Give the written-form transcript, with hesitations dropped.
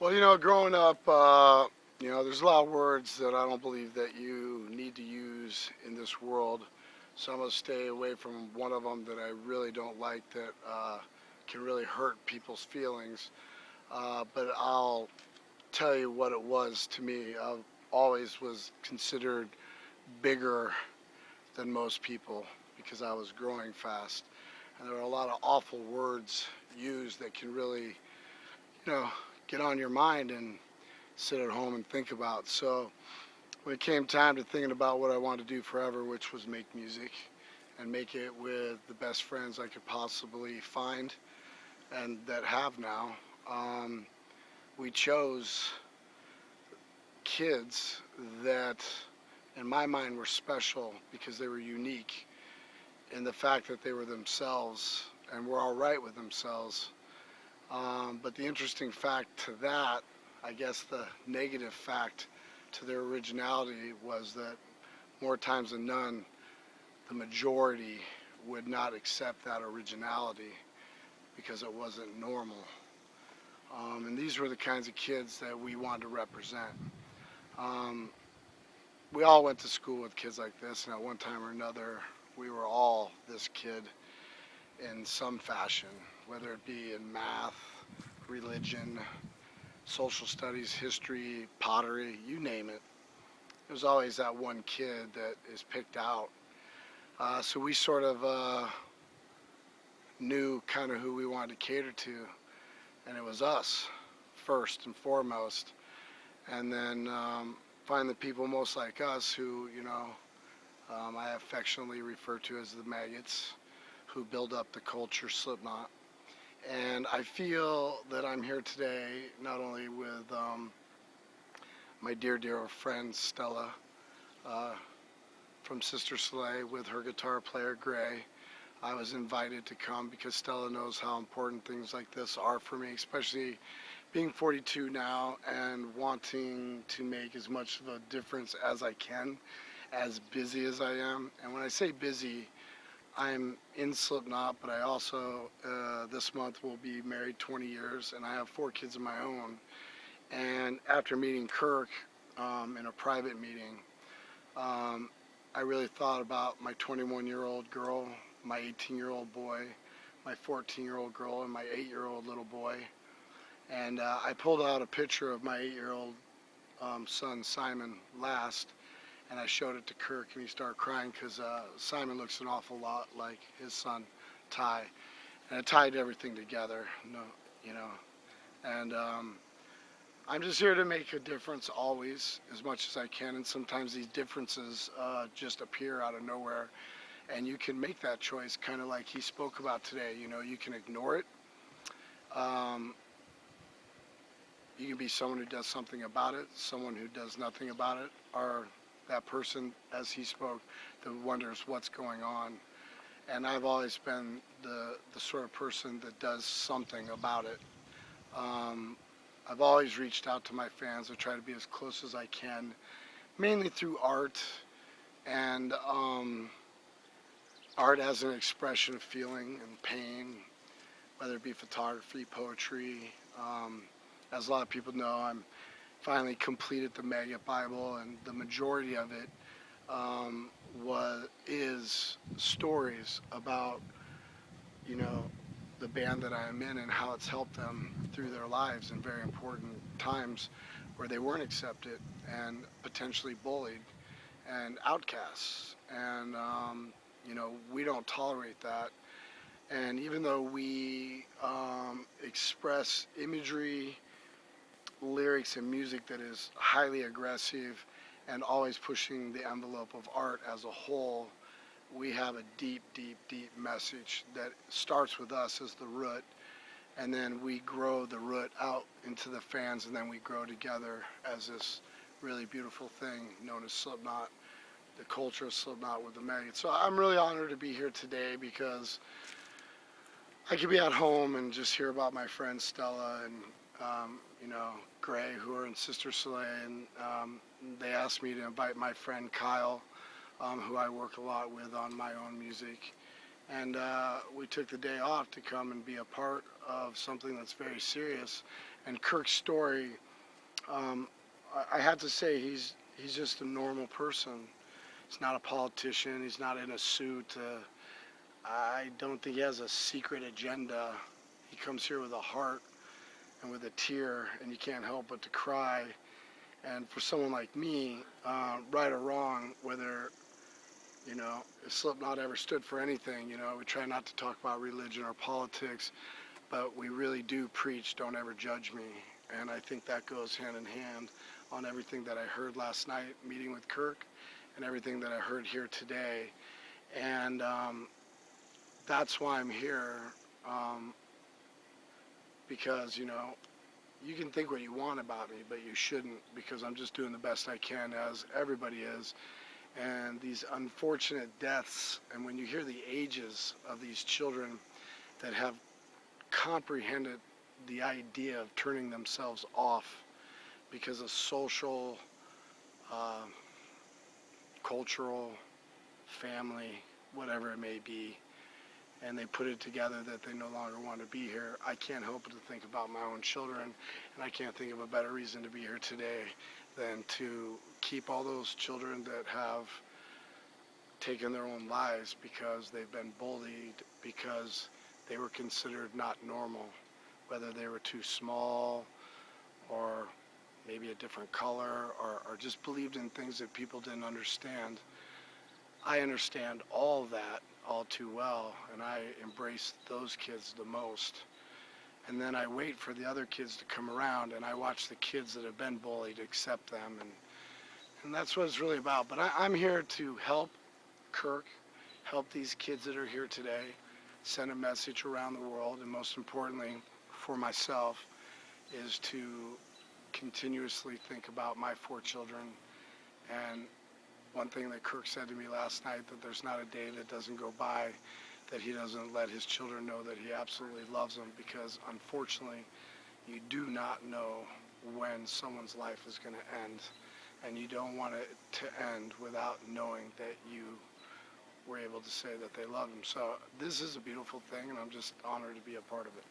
Well, growing up, there's a lot of words that I don't believe that you need to use in this world. So I'm going to stay away from one of them that I really don't like that can really hurt people's feelings. But I'll tell you what it was to me. I always was considered bigger than most people because I was growing fast. And there were a lot of awful words used that can really, you know, get on your mind and sit at home and think about. So when it came time to thinking about what I wanted to do forever, which was make music and make it with the best friends I could possibly find and that have now, we chose kids that in my mind were special because they were unique in the fact that they were themselves and were all right with themselves. But the interesting fact to that, I guess the negative fact to their originality was that more times than none, the majority would not accept that originality because it wasn't normal. And these were the kinds of kids that we wanted to represent. Um, we all went to school with kids like this, and at one time or another, we were all this kid in some fashion, whether it be in math, religion, social studies, history, pottery, you name it. There's always that one kid that is picked out. So we sort of knew kind of who we wanted to cater to, and it was us first and foremost, and then find the people most like us who, I affectionately refer to as the maggots, who build up the culture Slipknot. And I feel that I'm here today not only with my dear friend Stella uh, from Sister Slay with her guitar player Gray. I was invited to come because Stella knows how important things like this are for me, especially being 42 now and wanting to make as much of a difference as I can, as busy as I am. And when I say busy, I'm in Slipknot, but I also, this month, will be married 20 years, and I have 4 kids of my own. And after meeting Kirk in a private meeting, I really thought about my 21-year-old girl, my 18-year-old boy, my 14-year-old girl, and my 8-year-old little boy. And I pulled out a picture of my 8-year-old son, Simon, last, and I showed it to Kirk, and he started crying because Simon looks an awful lot like his son, Ty. And it tied everything together, And I'm just here to make a difference always, as much as I can. And sometimes these differences just appear out of nowhere. And you can make that choice, kind of like he spoke about today. You can ignore it. You can be someone who does something about it, someone who does nothing about it, or that person, as he spoke, that wonders what's going on. And I've always been the sort of person that does something about it. I've always reached out to my fans. I try to be as close as I can, mainly through art, and art as an expression of feeling and pain, whether it be photography, poetry. As a lot of people know, I'm finally completed the Maggot Bible, and the majority of it is stories about, the band that I'm in and how it's helped them through their lives in very important times where they weren't accepted and potentially bullied and outcasts. And, we don't tolerate that. And even though we express imagery, lyrics, and music that is highly aggressive and always pushing the envelope of art as a whole, we have a deep message that starts with us as the root, and then we grow the root out into the fans, and then we grow together as this really beautiful thing known as Slipknot, the culture of Slipknot with the maggots. So I'm really honored to be here today because I could be at home and just hear about my friend Stella and Gray, who are in Sister Soleil, and they asked me to invite my friend Kyle, who I work a lot with on my own music. And we took the day off to come and be a part of something that's very serious And Kirk's story, I have to say he's just a normal person. He's not a politician. He's not in a suit. I don't think he has a secret agenda. He comes here with a heart and with a tear, and you can't help but to cry. And for someone like me, right or wrong, whether, if Slipknot ever stood for anything, we try not to talk about religion or politics, but we really do preach, don't ever judge me. And I think that goes hand in hand on everything that I heard last night meeting with Kirk and everything that I heard here today. And that's why I'm here, because, you can think what you want about me, but you shouldn't, because I'm just doing the best I can, as everybody is. And these unfortunate deaths, and when you hear the ages of these children that have comprehended the idea of turning themselves off because of social, cultural, family, whatever it may be, and they put it together that they no longer want to be here, I can't help but to think about my own children, and I can't think of a better reason to be here today than to keep all those children that have taken their own lives because they've been bullied, because they were considered not normal, whether they were too small or maybe a different color, or just believed in things that people didn't understand. I understand all that all too well, and I embrace those kids the most. And then I wait for the other kids to come around, and I watch the kids that have been bullied accept them, and that's what it's really about. But I'm here to help Kirk, help these kids that are here today, send a message around the world, and most importantly for myself is to continuously think about my 4 children. And one thing that Kirk said to me last night, that there's not a day that doesn't go by that he doesn't let his children know that he absolutely loves them, because unfortunately you do not know when someone's life is going to end, and you don't want it to end without knowing that you were able to say that they love him. So this is a beautiful thing, and I'm just honored to be a part of it.